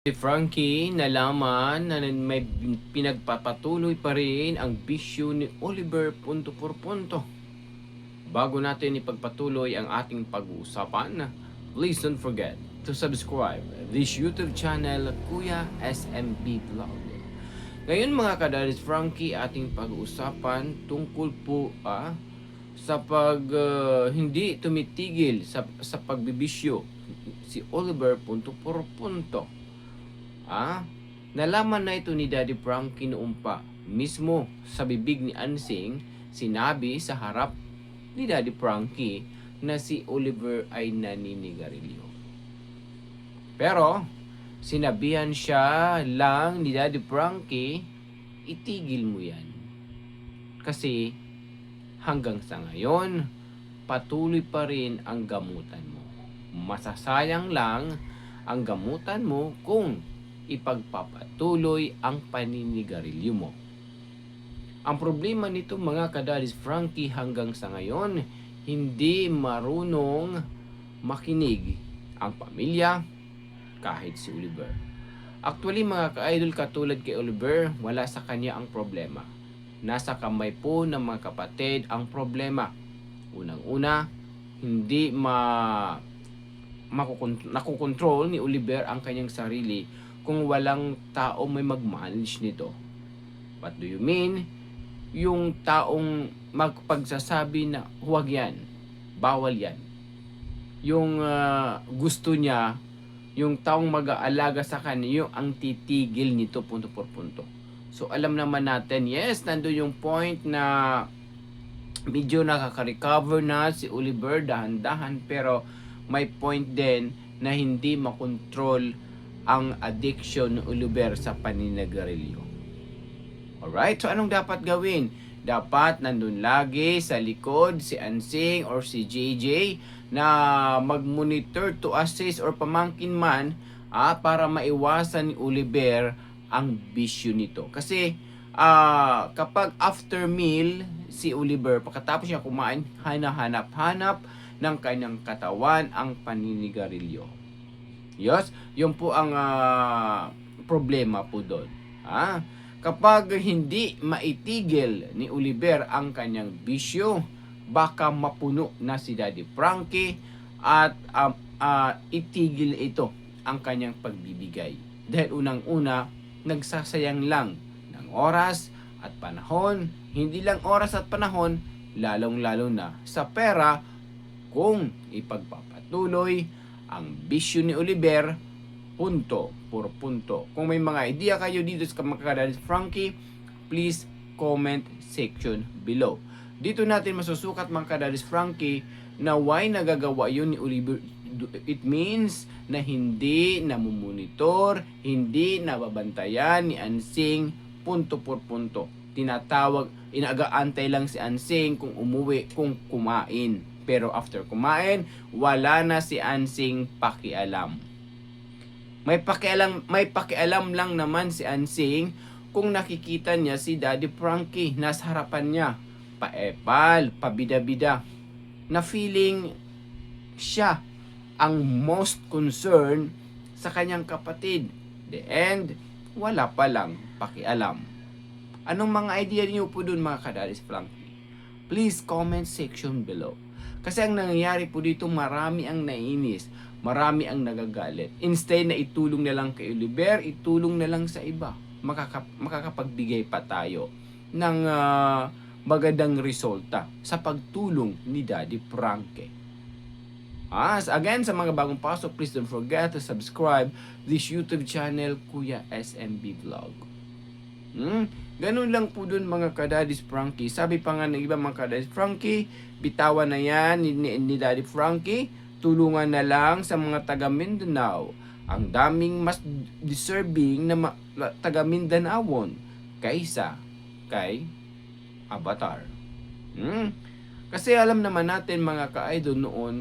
Si Frankie nalaman na may pinagpapatuloy pa rin ang bisyo ni Oliver punto por punto. Bago natin ipagpatuloy ang ating pag-uusapan, please don't forget to subscribe this YouTube channel, Kuya SMB Vlog. Ngayon mga kadaris Frankie, ating pag-uusapan tungkol po sa hindi tumitigil sa pagbibisyo si Oliver punto por punto. Nalaman na ito ni Daddy Frankie noong pa. Mismo sa bibig ni Ansing, sinabi sa harap ni Daddy Frankie na si Oliver ay naninigarilyo. Pero, sinabihan siya lang ni Daddy Frankie, itigil mo yan. Kasi, hanggang sa ngayon, patuloy pa rin ang gamutan mo. Masasayang lang ang gamutan mo kung ipagpapatuloy ang paninigarilyo mo. Ang problema nito mga kadalis Frankie hanggang sa ngayon, hindi marunong makinig ang pamilya kahit si Oliver. Actually mga ka-idol, katulad kay Oliver, wala sa kanya ang problema. Nasa kamay po ng mga kapatid ang problema. Unang-una, hindi nakukontrol ni Oliver ang kanyang sarili kung walang tao may mag-manage nito. What do you mean? Yung taong magpagsasabi na huwag yan, bawal yan. Yung gusto niya, yung taong mag-aalaga sa kanya, yung ang titigil nito punto por punto. So alam naman natin, yes, nandun yung point na medyo nakaka-recover na si Oliver dahan-dahan, pero may point din na hindi makontrol ang addiction ni Oliver sa paninigarilyo. Alright, so anong dapat gawin? Dapat nandun lagi sa likod si Ansing or si JJ na mag-monitor to assist or pamangkin man para maiwasan ni Oliver ang bisyo nito. Kasi kapag after meal si Oliver, pagkatapos niya kumain, hanahanap-hanap ng kanyang katawan ang paninigarilyo. Yes, yun po ang problema po doon. Kapag hindi maitigil ni Oliver ang kanyang bisyo, baka mapuno na si Daddy Frankie at itigil ito ang kanyang pagbibigay. Dahil unang-una, nagsasayang lang ng oras at panahon, hindi lang oras at panahon, lalong-lalo na sa pera kung ipagpapatuloy ang bisyo ni Oliver punto por punto. Kung may mga idea kayo dito sa mga kadalis Frankie, please comment section below. Dito natin masusukat mga kadalis Frankie na why nagagawa yun ni Oliver. It means na hindi namumonitor, hindi nababantayan ni Ansing punto por punto. Tinatawag, inaagaantay lang si Ansing kung umuwi, kung kumain. Pero after kumain, wala na si Ansing pakialam. May pakialam lang naman si Ansing kung nakikita niya si Daddy Frankie nasa harapan niya. Paepal, pabida-bida. Na feeling siya ang most concerned sa kanyang kapatid. The end, wala palang pakialam. Anong mga idea niyo po dun mga kadalis Frankie? Please comment section below. Kasi ang nangyayari po dito, marami ang naiinis, marami ang nagagalit. Instead na itulong na lang kay Oliver, itulong na lang sa iba. Makakapagbigay pa tayo ng magandang resulta sa pagtulong ni Daddy Frankie. Again, sa mga bagong pasok, please don't forget to subscribe this YouTube channel, Kuya SMB Vlog. Ganun lang po dun mga kadadis Frankie. Sabi pa nga ng iba mga kadadis Frankie, bitawan na yan ni Daddy Frankie. Tulungan na lang sa mga taga Mindanao. Ang daming mas deserving na taga Mindanawon kaysa kay Avatar. Kasi alam naman natin mga ka-idol noon,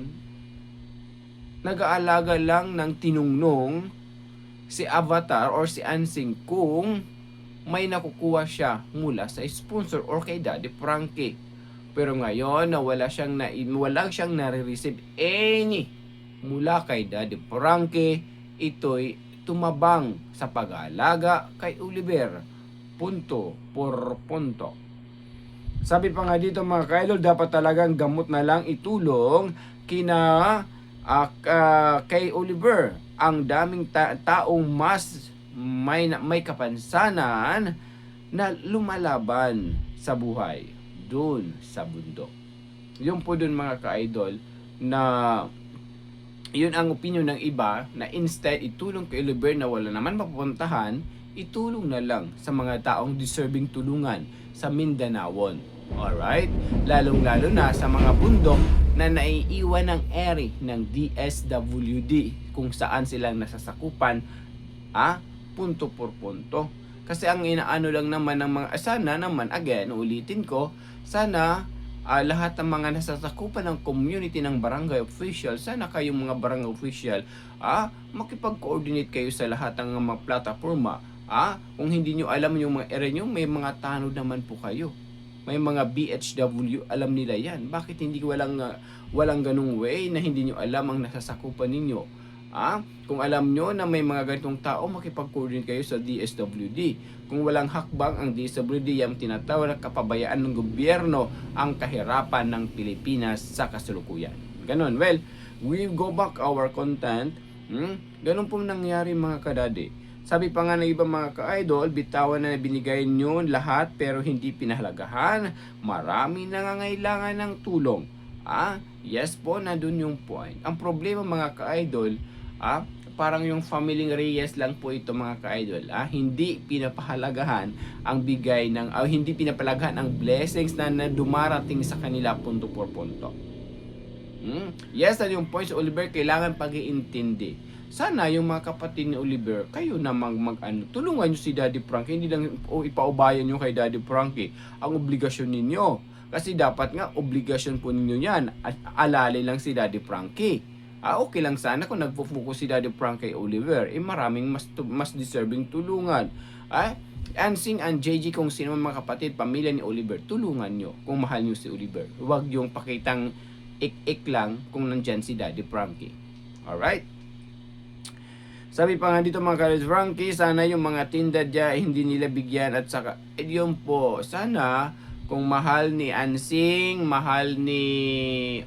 nag-aalaga lang ng tinungnong si Avatar or si Ansing kung may nakukuha siya mula sa sponsor or kay Daddy Frankie. Pero ngayon na wala siyang nare-receive any mula kay Daddy Frankie, ito'y tumabang sa pag-aalaga kay Oliver. Punto por punto. Sabi pa nga dito mga ka-idol, dapat talagang gamot na lang itulong kay Oliver. Ang daming taong mas may kapansanan na lumalaban sa buhay doon sa bundok. Yun po doon mga ka-idol, na yun ang opinion ng iba, na instead itulong kay Oliver na wala naman mapupuntahan, itulong na lang sa mga taong deserving tulungan sa Mindanao. Alright? Lalong-lalo na sa mga bundok na naiiwan ng ere ng DSWD kung saan silang nasasakupan, punto por punto. Kasi ang inaano lang naman ng mga, sana naman, again, ulitin ko, sana lahat ng mga nasasakupan ng community ng barangay official, sana kayong mga barangay official, makipag-coordinate kayo sa lahat ng mga plataforma. Kung hindi nyo alam yung mga area nyo, may mga tanod naman po kayo. May mga BHW, alam nila yan. Bakit hindi walang ganung way na hindi nyo alam ang nasasakupan ninyo? Kung alam nyo na may mga ganitong tao, makipag-coordinate kayo sa DSWD. Kung walang hakbang ang DSWD, yung tinatawag na kapabayaan ng gobyerno ang kahirapan ng Pilipinas sa kasalukuyan. Ganon. Well, we go back our content. Ganon po nangyari mga kadadi. Sabi pa nga ng ibang mga ka-idol, bitawan na binigay nyo lahat pero hindi pinahalagahan. Marami nangangailangan ng tulong. Yes po, nandun yung point. Ang problema mga ka-idol, parang yung family Reyes lang po ito mga ka-idol. Hindi pinapahalagahan ang bigay ng, hindi pinapalagahan ang blessings na dumarating sa kanila punto por punto. Yes, nandun yung point sa Oliver, kailangan pag-iintindi. Sana yung mga kapatid ni Oliver, kayo na tulungan nyo si Daddy Frankie, hindi lang ipaubayan nyo kay Daddy Frankie ang obligasyon ninyo. Kasi dapat nga, obligasyon po ninyo yan. At alalay lang si Daddy Frankie. Okay lang sana kung nagpo-focus si Daddy Frankie kay Oliver. Maraming mas deserving tulungan. Ansing and JG, kung sino mga kapatid, pamilya ni Oliver, tulungan nyo kung mahal nyo si Oliver. Huwag yung pakitang ik-ik lang kung nandyan si Daddy Frankie. Alright? Sabi pa nga dito mga Daddy Frankie, sana yung mga tinda dyan hindi nila bigyan at saka, yun po, sana kung mahal ni Ansing, mahal ni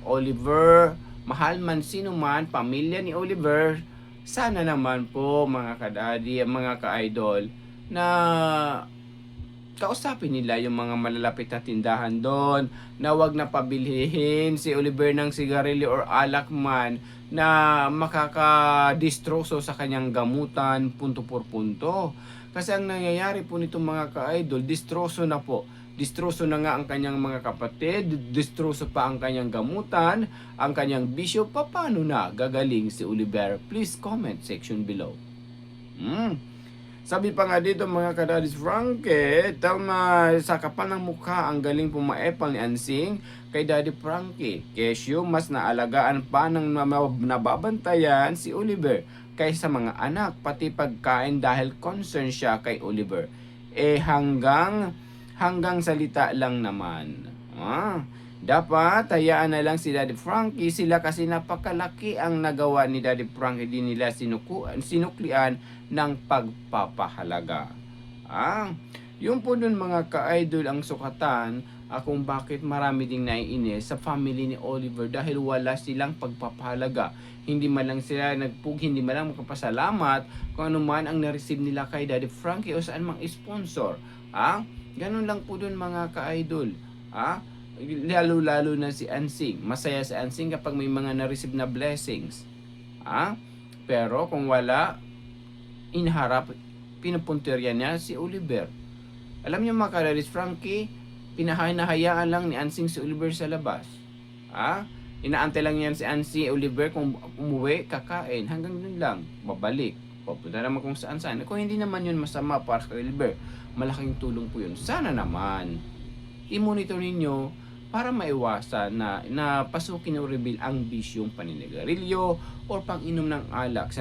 Oliver, mahal man sino man, pamilya ni Oliver, sana naman po mga kadadi, mga ka-idol, na kausapin nila yung mga malalapit na tindahan doon, na wag na pabilhin si Oliver ng sigarilyo or alak man na makakadistroso sa kanyang gamutan punto por punto. Kasi ang nangyayari po nitong mga ka-idol, distroso na po. Distroso na nga ang kanyang mga kapatid, distroso pa ang kanyang gamutan, ang kanyang bisyo. Paano na gagaling si Oliver? Please comment section below. Sabi pa nga dito mga kadadis Frankie, sa kapal ng mukha ang galing pumaepal ni Ansing kay Daddy Frankie. Kesyo mas naalagaan pa ng nababantayan si Oliver kaysa mga anak, pati pagkain dahil concern siya kay Oliver. Hanggang salita lang naman. Dapat hayaan na lang si Daddy Frankie sila kasi napakalaki ang nagawa ni Daddy Frankie, din nila sinuklian ng pagpapahalaga. Yung po dun mga ka-idol ang sukatan kung bakit marami ding naiinis sa family ni Oliver dahil wala silang pagpapahalaga. Hindi man lang sila hindi man lang magpapasalamat kung ano man ang na-receive nila kay Daddy Frankie o saan mang sponsor. Ganun lang po dun mga ka-idol. Lalo na si Ansing. Masaya si Ansing kapag may mga na-receive na blessings. Pero kung wala, inaharap, pinupuntirya niya si Oliver. Alam niyo mga ka-Daddy Frankie, pinahayaan lang ni Ansing si Oliver sa labas. Inaantay lang yan si Ansing, Oliver, kung umuwi, kakain. Hanggang dun lang, babalik. Pupunta naman kung saan-saan. Kung hindi naman yun masama para kay Oliver, malaking tulong po yun. Sana naman, i-monitor ninyo para maiwasan na pasukin o reveal ang bisyong paninigarilyo or pang-inom ng alak.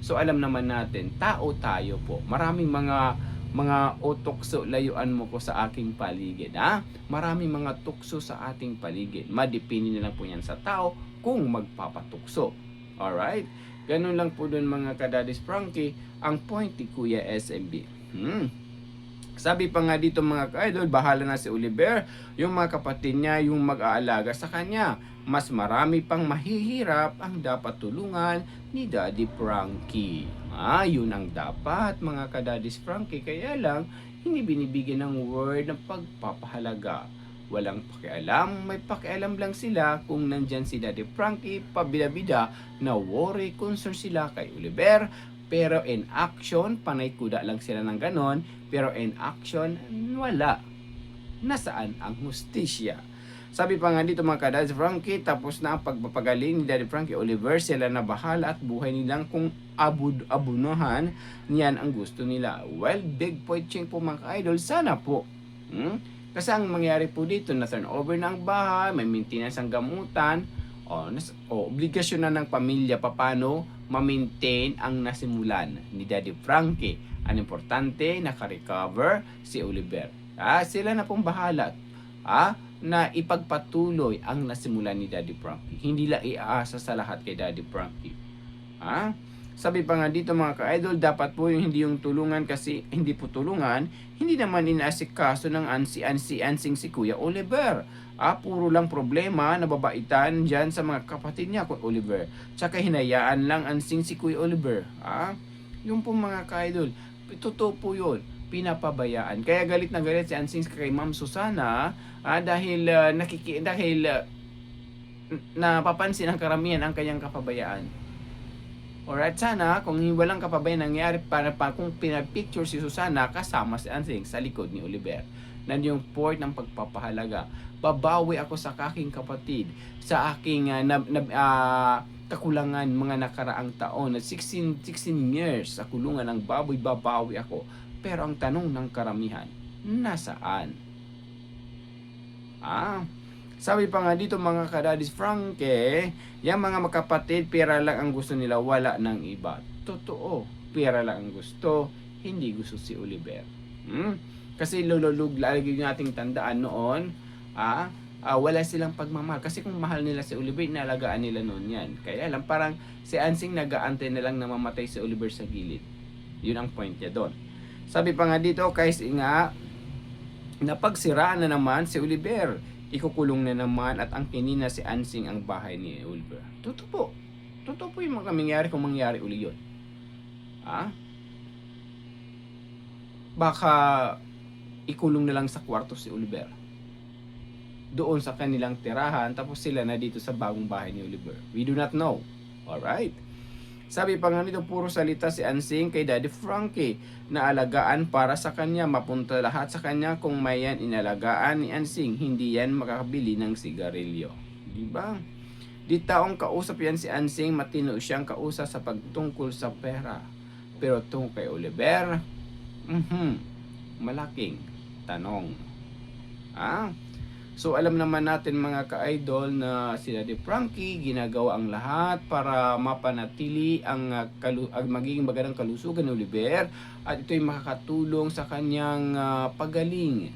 So alam naman natin, tao tayo po. Maraming mga tukso, layuan mo ko sa aking paligid. Maraming mga tukso sa ating paligid. Madipinin na lang po yan sa tao kung magpapatukso. Alright? Ganun lang po dun mga kadadis Frankie, ang point ni Kuya SMB. Sabi pa nga dito mga ka-idol, bahala na si Oliver, yung mga kapatid niya yung mag-aalaga sa kanya. Mas marami pang mahihirap ang dapat tulungan ni Daddy Frankie. Yun ang dapat mga ka-Daddy's Frankie. Kaya lang, hindi binibigyan ng word ng pagpapahalaga. Walang pakialam, may pakialam lang sila kung nandyan si Daddy Frankie, pabida-bida na worry, concern sila kay Oliver. Pero in action, panay kuda lang sila ng ganon. Pero in action, wala. Nasaan ang hustisya? Sabi pa nga dito mga ka-Daddy Frankie, tapos na ang pagpapagaling ni Daddy Frankie Oliver, sila na bahala at buhay nilang kung abunuhan, niyan ang gusto nila. Well, big point change po mga ka-idol, sana po. Kasi ang mangyari po dito, na turnover ng bahay, may maintenance ang gamutan, obligasyon na ng pamilya paano ma-maintain ang nasimulan ni Daddy Frankie. Ang importante, naka-recover si Oliver. Sila na pong bahala na ipagpatuloy ang nasimulan ni Daddy Frankie. Hindi lang iaasa sa lahat kay Daddy Frankie. Sabi pa nga dito mga ka-idol, dapat po hindi yung tulungan kasi hindi po tulungan, hindi naman inaasikaso ng ansing si Kuya Oliver. Puro lang problema, nababaitan dyan sa mga kapatid niya, Kuya Oliver. Tsaka hinayaan lang ansing si Kuya Oliver. Yung po mga ka-idol, totoo po yun, pinapabayaan. Kaya galit na galit si ansing kay Ma'am Susana dahil napapansin ang karamihan ang kanyang kapabayaan. Alright, sana kung walang kapabayaan nangyari para kung pinapicture si Susana kasama si Ansing sa likod ni Oliver. Nandiyo yung point ng pagpapahalaga. Babawi ako sa aking kapatid, sa aking kakulangan mga nakaraang taon na 16 years sa kulungan ng baboy, babawi ako. Pero ang tanong ng karamihan, nasaan? Sabi pa nga dito mga ka-Daddy's Frankie, yung mga magkapatid, pera lang ang gusto nila, wala ng iba. Totoo, pera lang ang gusto, hindi gusto si Oliver. Kasi lululug, lagi nating tandaan noon, wala silang pagmamahal. Kasi kung mahal nila si Oliver, inalagaan nila noon yan. Kaya lang parang si Ansing nag-aantay na lang na mamatay si Oliver sa gilid. Yun ang point niya doon. Sabi pa nga dito, kasi nga, napagsiraan na naman si Oliver. Ikukulong na naman at ang kinina si Ansing ang bahay ni Oliver. Totoo po. Totoo po yung mga mangyari kung mangyari uli yun. Baka ikulong na lang sa kwarto si Oliver. Doon sa kanilang tirahan, tapos sila na dito sa bagong bahay ni Oliver. We do not know. Alright? Sabi pa nga nito, puro salita si Ansing kay Daddy Frankie na alagaan para sa kanya, mapunta lahat sa kanya kung may yan inalagaan ni Ansing, hindi yan makakabili ng sigarilyo. Diba? Di taong kausap yan si Ansing, matino siyang kausap sa pagtungkol sa pera. Pero tungkol kay Oliver, malaking tanong. So alam naman natin mga ka-idol na si Daddy Frankie ginagawa ang lahat para mapanatili ang magiging magandang kalusugan ni Oliver at ito'y makakatulong sa kanyang pagaling.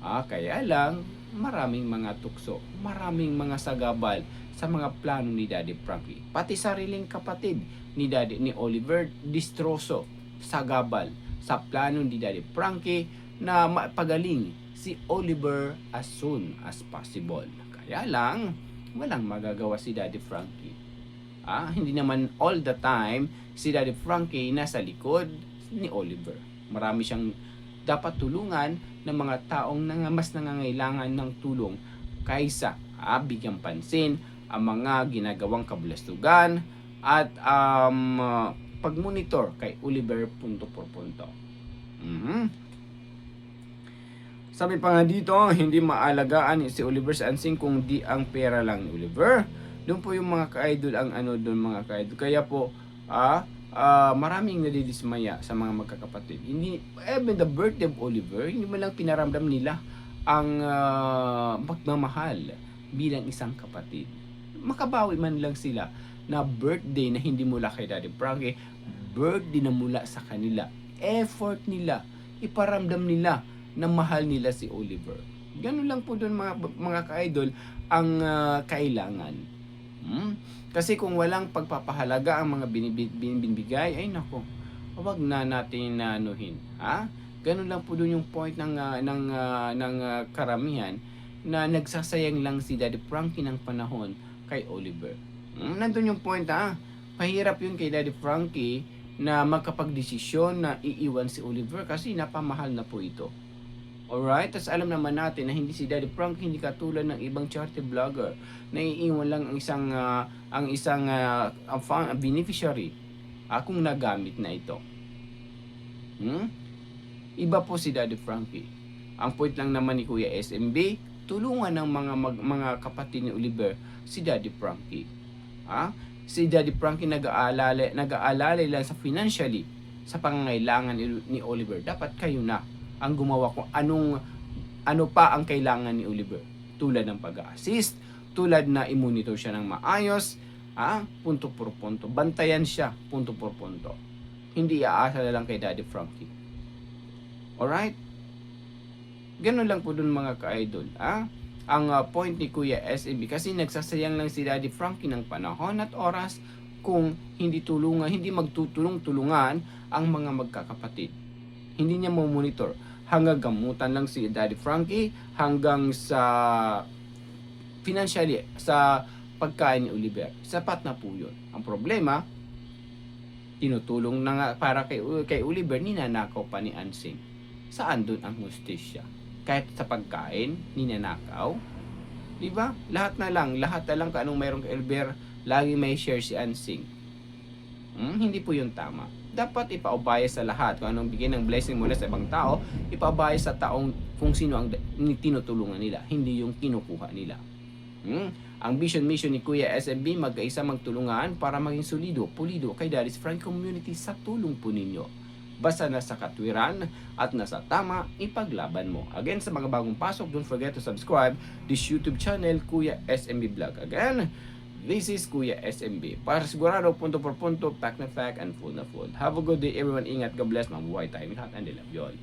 Kaya lang maraming mga tukso, maraming mga sagabal sa mga plano ni Daddy Frankie. Pati sariling kapatid ni Oliver distroso, sagabal sa plano ni Daddy Frankie na mapagaling si Oliver as soon as possible. Kaya lang, walang magagawa si Daddy Frankie. Hindi naman all the time si Daddy Frankie nasa likod ni Oliver. Marami siyang dapat tulungan ng mga taong mas nangangailangan ng tulong kaysa bigyang pansin ang mga ginagawang kabulastugan at pagmonitor kay Oliver punto por punto. Sabi pa nga dito, hindi maalagaan si Oliver sa Ansing kung di ang pera lang ni Oliver. Doon po yung mga ka-idol ang doon mga ka-idol. Kaya po, maraming nadidismaya sa mga magkakapatid. Hindi, even the birthday of Oliver, hindi man lang pinaramdam nila ang pagmamahal bilang isang kapatid. Makabawi man lang sila na birthday na hindi mula kay Daddy Frankie, birthday na mula sa kanila. Effort nila, iparamdam nila na mahal nila si Oliver. Ganun lang po doon mga ka-idol ang kailangan. Hmm? Kasi kung walang pagpapahalaga ang mga binibigay, ay nako, wag na natin anuhin, ha? Ganun lang po dun yung point ng karamihan na nagsasayang lang si Daddy Frankie ng panahon kay Oliver. Nandun yung point, ha? Mahirap yun kay Daddy Frankie na magkapagdesisyon na iiwan si Oliver kasi napamahal na po ito. Alright? Tas alam naman natin na hindi si Daddy Frankie hindi katulad ng ibang charity vlogger na iiwan lang ang isang beneficiary kung nagamit na ito. Iba po si Daddy Frankie. Ang point lang naman ni Kuya SMB, tulungan ng mga kapatid ni Oliver si Daddy Frankie. Si Daddy Frankie nag-aalala lang sa financially sa pangangailangan ni Oliver. Dapat kayo na ang gumawa kung ano pa ang kailangan ni Oliver. Tulad ng pag-assist, tulad na i-monitor siya ng maayos, punto por punto. Bantayan siya, punto por punto. Hindi aasa na lang kay Daddy Frankie. Alright? Ganun lang po dun mga ka-idol. Ang point ni Kuya SMB kasi nagsasayang lang si Daddy Frankie ng panahon at oras kung hindi magtutulong-tulungan ang mga magkakapatid. Hindi niya monitor. Hanggang gamutan lang si Daddy Frankie, hanggang sa financially, sa pagkain ni Oliver. Sapat na po yun. Ang problema, tinutulong na nga para kay Oliver, ninanakaw pa ni Ansing. Saan dun ang hustisya? Kahit sa pagkain, ninanakaw. Diba? Lahat na lang kung anong mayroong kay Oliver, lagi may share si Ansing. Hindi po yun tama. Dapat ipaubaya sa lahat. Kung anong bigyan ng blessing muna sa ibang tao, ipaubaya sa taong kung sino ang tinutulungan nila, hindi yung kinukuha nila. Ang mission ni Kuya SMB, magkaisa magtulungan para maging solido, pulido kay Daddy's Frank Community sa tulong po ninyo. Basta nasa katwiran at nasa tama, ipaglaban mo. Again, sa mga bagong pasok, don't forget to subscribe this YouTube channel, Kuya SMB Vlog. Again, this is Kuya SMB. Para sigurado, punto por punto, fact na fact, and full na full. Have a good day everyone. Ingat, God bless, mabuhay tayo lahat, and I love you all.